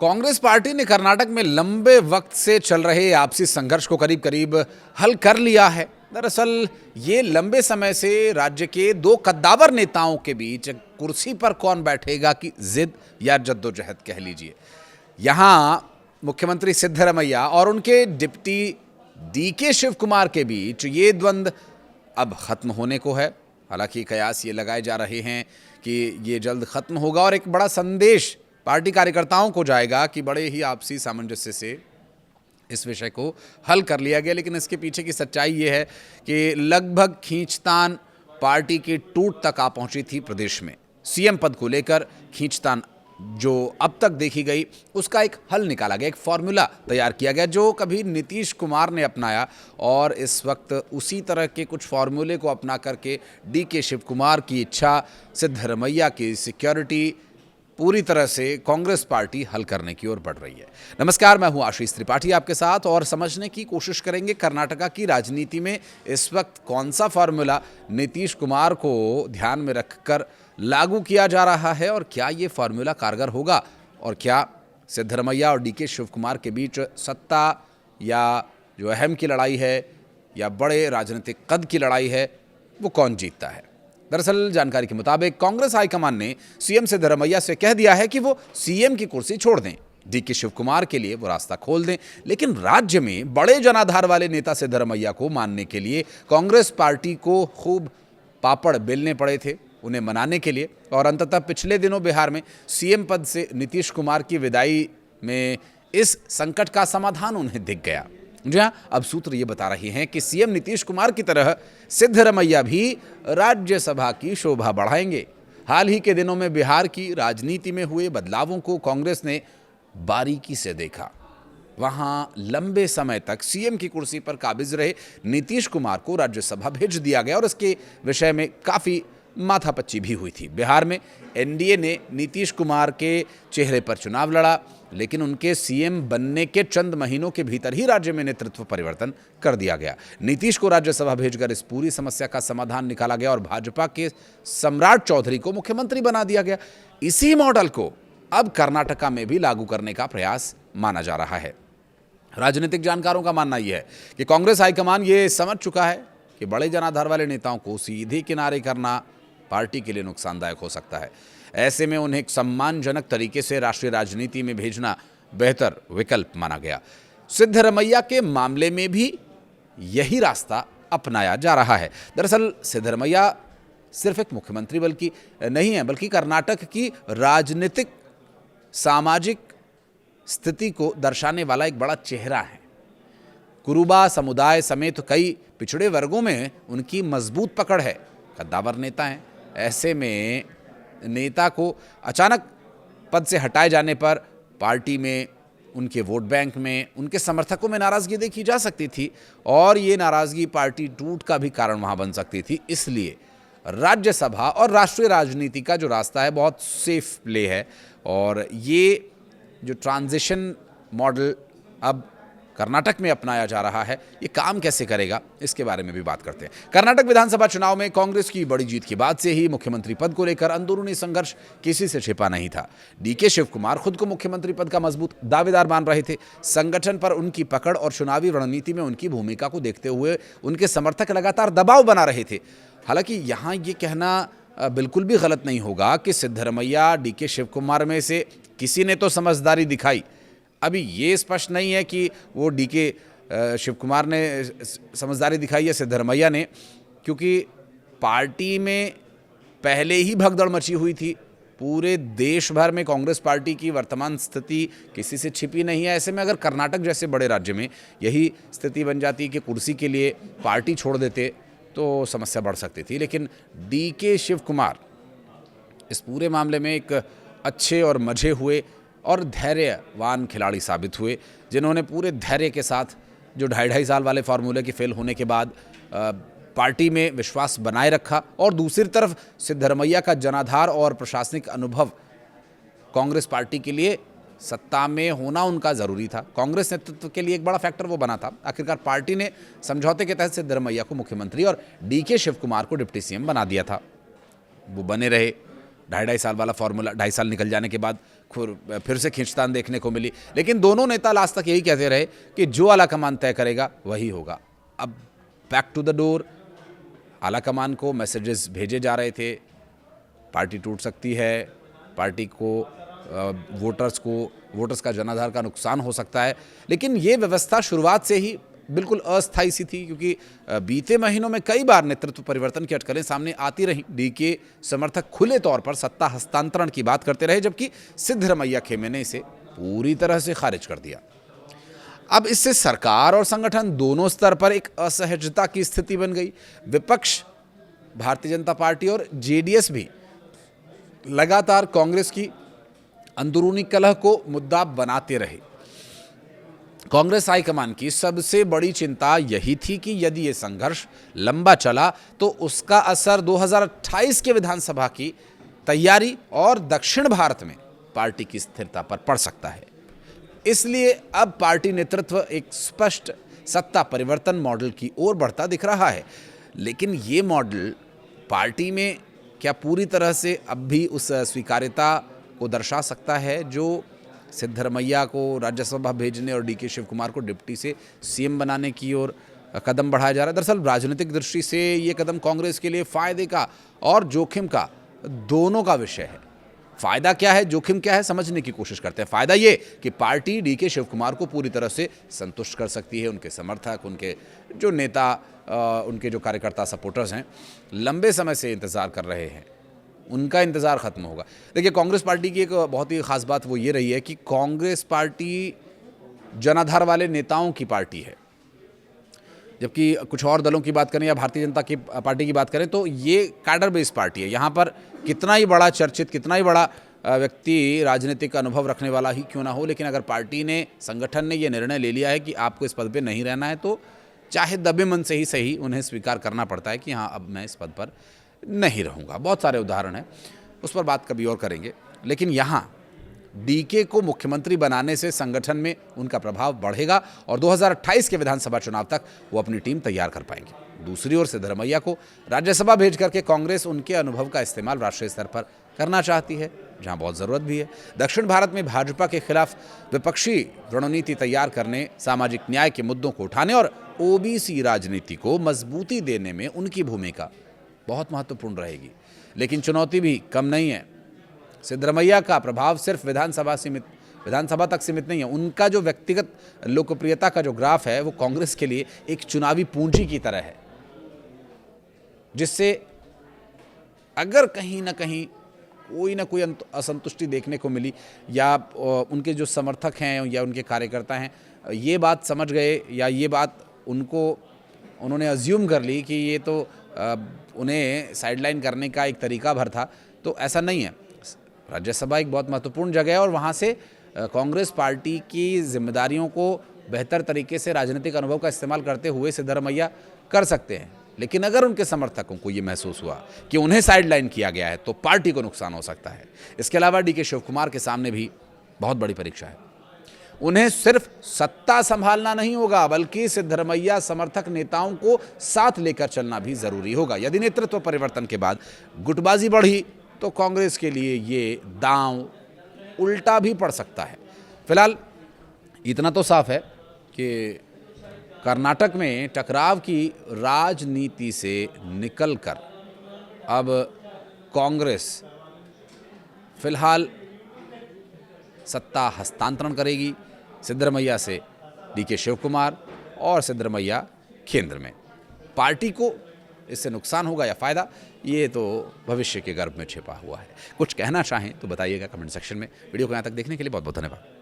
Congress party ने कर्नाटक में लंबे वक्त से चल रहे आपसी संघर्ष को करीब करीब हल कर लिया है। दरअसल ये लंबे समय से राज्य के दो कद्दावर नेताओं के बीच कुर्सी पर कौन बैठेगा की जिद या जद्दोजहद कह लीजिए। यहां मुख्यमंत्री सिद्धरमैया और उनके डिप्टी डीके शिव कुमार के बीच ये द्वंद्व अब खत्म होने को है। हालांकि कयास ये लगाए जा रहे हैं कि ये जल्द खत्म होगा और एक बड़ा संदेश पार्टी कार्यकर्ताओं को जाएगा कि बड़े ही आपसी सामंजस्य से इस विषय को हल कर लिया गया। लेकिन इसके पीछे की सच्चाई ये है कि लगभग खींचतान पार्टी की टूट तक आ पहुंची थी। प्रदेश में सीएम पद को लेकर खींचतान जो अब तक देखी गई उसका एक हल निकाला गया, एक फॉर्मूला तैयार किया गया जो कभी नीतीश कुमार ने अपनाया और इस वक्त उसी तरह के कुछ फॉर्मूले को अपना करके डीके शिव कुमार की इच्छा, सिद्धरमैया की सिक्योरिटी, पूरी तरह से कांग्रेस पार्टी हल करने की ओर बढ़ रही है। नमस्कार, मैं हूं आशीष त्रिपाठी आपके साथ और समझने की कोशिश करेंगे कर्नाटका की राजनीति में इस वक्त कौन सा फॉर्मूला नीतीश कुमार को ध्यान में रखकर लागू किया जा रहा है और क्या ये फॉर्मूला कारगर होगा और क्या सिद्धरमैया और डीके शिव कुमार के बीच सत्ता या जो अहम की लड़ाई है या बड़े राजनीतिक कद की लड़ाई है वो कौन जीतता है। दरअसल जानकारी के मुताबिक कांग्रेस हाईकमान ने सीएम सिद्धरमैया से कह दिया है कि वो सीएम की कुर्सी छोड़ दें, डीके शिव कुमार के लिए वो रास्ता खोल दें। लेकिन राज्य में बड़े जनाधार वाले नेता सिद्धरमैया को मानने के लिए कांग्रेस पार्टी को खूब पापड़ बेलने पड़े थे उन्हें मनाने के लिए और अंततः पिछले दिनों बिहार में सीएम पद से नीतीश कुमार की विदाई में इस संकट का समाधान उन्हें दिख गया। जी हाँ, अब सूत्र ये बता रहे हैं कि सीएम नीतीश कुमार की तरह सिद्धरमैया भी राज्यसभा की शोभा बढ़ाएंगे। हाल ही के दिनों में बिहार की राजनीति में हुए बदलावों को कांग्रेस ने बारीकी से देखा। वहां लंबे समय तक सीएम की कुर्सी पर काबिज रहे नीतीश कुमार को राज्यसभा भेज दिया गया और इसके विषय में काफी माथापच्ची भी हुई थी। बिहार में एनडीए ने नीतीश कुमार के चेहरे पर चुनाव लड़ा, लेकिन उनके सीएम बनने के चंद महीनों के भीतर ही राज्य में नेतृत्व परिवर्तन कर दिया गया। नीतीश को राज्यसभा भेजकर इस पूरी समस्या का समाधान निकाला गया और भाजपा के सम्राट चौधरी को मुख्यमंत्री बना दिया गया। इसी मॉडल को अब कर्नाटका में भी लागू करने का प्रयास माना जा रहा है। राजनीतिक जानकारों का मानना यह है कि कांग्रेस हाईकमान ये समझ चुका है कि बड़े जनाधार वाले नेताओं को सीधे किनारे करना पार्टी के लिए नुकसानदायक हो सकता है। ऐसे में उन्हें एक सम्मानजनक तरीके से राष्ट्रीय राजनीति में भेजना बेहतर विकल्प माना गया। सिद्धरमैया के मामले में भी यही रास्ता अपनाया जा रहा है। दरअसल सिद्धरमैया सिर्फ एक मुख्यमंत्री बल्कि नहीं है, बल्कि कर्नाटक की राजनीतिक सामाजिक स्थिति को दर्शाने वाला एक बड़ा चेहरा है। कुरुबा समुदाय समेत कई पिछड़े वर्गों में उनकी मजबूत पकड़ है। कद्दावर नेता हैं। ऐसे में नेता को अचानक पद से हटाए जाने पर पार्टी में, उनके वोट बैंक में, उनके समर्थकों में नाराजगी देखी जा सकती थी और ये नाराजगी पार्टी टूट का भी कारण वहां बन सकती थी। इसलिए राज्यसभा और राष्ट्रीय राजनीति का जो रास्ता है बहुत सेफ प्ले है और ये जो ट्रांजिशन मॉडल अब कर्नाटक में अपनाया जा रहा है ये काम कैसे करेगा इसके बारे में भी बात करते हैं। कर्नाटक विधानसभा चुनाव में कांग्रेस की बड़ी जीत के बाद से ही मुख्यमंत्री पद को लेकर अंदरूनी संघर्ष किसी से छिपा नहीं था। डीके शिव कुमार खुद को मुख्यमंत्री पद का मजबूत दावेदार मान रहे थे। संगठन पर उनकी पकड़ और चुनावी रणनीति में उनकी भूमिका को देखते हुए उनके समर्थक लगातार दबाव बना रहे थे। हालांकि यहाँ ये कहना बिल्कुल भी गलत नहीं होगा कि सिद्धरमैया डीके शिव कुमार में से किसी ने तो समझदारी दिखाई। अभी ये स्पष्ट नहीं है कि वो डीके शिव कुमार ने समझदारी दिखाई या सिद्धरमैया ने, क्योंकि पार्टी में पहले ही भगदड़ मची हुई थी। पूरे देश भर में कांग्रेस पार्टी की वर्तमान स्थिति किसी से छिपी नहीं है। ऐसे में अगर कर्नाटक जैसे बड़े राज्य में यही स्थिति बन जाती कि कुर्सी के लिए पार्टी छोड़ देते तो समस्या बढ़ सकती थी। लेकिन डीके शिव कुमार इस पूरे मामले में एक अच्छे और मजे हुए और धैर्यवान खिलाड़ी साबित हुए, जिन्होंने पूरे धैर्य के साथ जो 2.5 साल वाले फार्मूले के फेल होने के बाद पार्टी में विश्वास बनाए रखा और दूसरी तरफ सिद्धरमैया का जनाधार और प्रशासनिक अनुभव कांग्रेस पार्टी के लिए सत्ता में होना उनका ज़रूरी था। कांग्रेस नेतृत्व के लिए एक बड़ा फैक्टर वो बना था। आखिरकार पार्टी ने समझौते के तहत सिद्धरमैया को मुख्यमंत्री और डीके शिव कुमार को डिप्टी सीएम बना दिया था। वो बने रहे। 2.5 साल वाला फॉर्मूला 2.5 साल निकल जाने के बाद फिर से खींचतान देखने को मिली। लेकिन दोनों नेता लास्ट तक यही कहते रहे कि जो आलाकमान तय करेगा वही होगा। अब बैक टू द डोर आलाकमान को मैसेजेस भेजे जा रहे थे, पार्टी टूट सकती है, पार्टी को वोटर्स का जनाधार का नुकसान हो सकता है। लेकिन ये व्यवस्था शुरुआत से ही बिल्कुल अस्थायी सी थी, क्योंकि बीते महीनों में कई बार नेतृत्व परिवर्तन की अटकलें सामने आती रहीं। डीके समर्थक खुले तौर पर सत्ता हस्तांतरण की बात करते रहे, जबकि सिद्धरमैया खेमे ने इसे पूरी तरह से खारिज कर दिया। अब इससे सरकार और संगठन दोनों स्तर पर एक असहजता की स्थिति बन गई। विपक्ष भारतीय जनता पार्टी और जेडीएस भी लगातार कांग्रेस की अंदरूनी कलह को मुद्दा बनाते रहे। कांग्रेस हाईकमान की सबसे बड़ी चिंता यही थी कि यदि ये संघर्ष लंबा चला तो उसका असर 2028 के विधानसभा की तैयारी और दक्षिण भारत में पार्टी की स्थिरता पर पड़ सकता है। इसलिए अब पार्टी नेतृत्व एक स्पष्ट सत्ता परिवर्तन मॉडल की ओर बढ़ता दिख रहा है। लेकिन ये मॉडल पार्टी में क्या पूरी तरह से अब भी उस स्वीकार्यता को दर्शा सकता है जो सिद्धरमैया को राज्यसभा भेजने और डीके शिव कुमार को डिप्टी से सीएम बनाने की ओर कदम बढ़ाया जा रहा है? दरअसल राजनीतिक दृष्टि से ये कदम कांग्रेस के लिए फायदे का और जोखिम का दोनों का विषय है। फायदा क्या है, जोखिम क्या है, समझने की कोशिश करते हैं। फायदा ये कि पार्टी डीके शिव कुमार को पूरी तरह से संतुष्ट कर सकती है। उनके समर्थक, उनके जो नेता, उनके जो कार्यकर्ता सपोर्टर्स हैं, लंबे समय से इंतजार कर रहे हैं, उनका इंतज़ार ख़त्म होगा। देखिए, कांग्रेस पार्टी की एक बहुत ही ख़ास बात वो ये रही है कि कांग्रेस पार्टी जनाधार वाले नेताओं की पार्टी है, जबकि कुछ और दलों की बात करें या भारतीय जनता की पार्टी की बात करें तो ये कैडर बेस्ड पार्टी है। यहाँ पर कितना ही बड़ा चर्चित, कितना ही बड़ा व्यक्ति राजनीतिक अनुभव रखने वाला ही क्यों ना हो, लेकिन अगर पार्टी ने, संगठन ने ये निर्णय ले लिया है कि आपको इस पद पर नहीं रहना है, तो चाहे दबे मन से ही सही उन्हें स्वीकार करना पड़ता है कि हाँ, अब मैं इस पद पर नहीं रहूँगा। बहुत सारे उदाहरण हैं, उस पर बात कभी और करेंगे। लेकिन यहाँ डीके को मुख्यमंत्री बनाने से संगठन में उनका प्रभाव बढ़ेगा और 2028 के विधानसभा चुनाव तक वो अपनी टीम तैयार कर पाएंगे। दूसरी ओर सिद्धरमैया को राज्यसभा भेज करके कांग्रेस उनके अनुभव का इस्तेमाल राष्ट्रीय स्तर पर करना चाहती है, जहां बहुत ज़रूरत भी है। दक्षिण भारत में भाजपा के खिलाफ विपक्षी रणनीति तैयार करने, सामाजिक न्याय के मुद्दों को उठाने और ओबीसी राजनीति को मजबूती देने में उनकी भूमिका बहुत महत्वपूर्ण रहेगी। लेकिन चुनौती भी कम नहीं है। सिद्धरमैया का प्रभाव सिर्फ विधानसभा तक सीमित नहीं है। उनका जो व्यक्तिगत लोकप्रियता का जो ग्राफ है वो कांग्रेस के लिए एक चुनावी पूंजी की तरह है, जिससे अगर कहीं ना कहीं कोई ना कोई असंतुष्टि देखने को मिली या उनके जो समर्थक हैं या उनके कार्यकर्ता हैं ये बात समझ गए या ये बात उन्होंने अज्यूम कर ली कि ये तो उन्हें साइडलाइन करने का एक तरीका भर था, तो ऐसा नहीं है। राज्यसभा एक बहुत महत्वपूर्ण जगह है और वहाँ से कांग्रेस पार्टी की जिम्मेदारियों को बेहतर तरीके से राजनीतिक अनुभव का इस्तेमाल करते हुए सिद्धरमैया कर सकते हैं। लेकिन अगर उनके समर्थकों को ये महसूस हुआ कि उन्हें साइडलाइन किया गया है तो पार्टी को नुकसान हो सकता है। इसके अलावा डीके शिव कुमार के सामने भी बहुत बड़ी परीक्षा है। उन्हें सिर्फ सत्ता संभालना नहीं होगा, बल्कि सिद्धरमैया समर्थक नेताओं को साथ लेकर चलना भी जरूरी होगा। यदि नेतृत्व परिवर्तन के बाद गुटबाजी बढ़ी तो कांग्रेस के लिए ये दांव उल्टा भी पड़ सकता है। फिलहाल इतना तो साफ है कि कर्नाटक में टकराव की राजनीति से निकलकर अब कांग्रेस फिलहाल सत्ता हस्तांतरण करेगी सिद्धरमैया से डीके शिव कुमार और सिद्धरमैया केंद्र में। पार्टी को इससे नुकसान होगा या फायदा, ये तो भविष्य के गर्भ में छिपा हुआ है। कुछ कहना चाहें तो बताइएगा कमेंट सेक्शन में। वीडियो को यहाँ तक देखने के लिए बहुत बहुत धन्यवाद।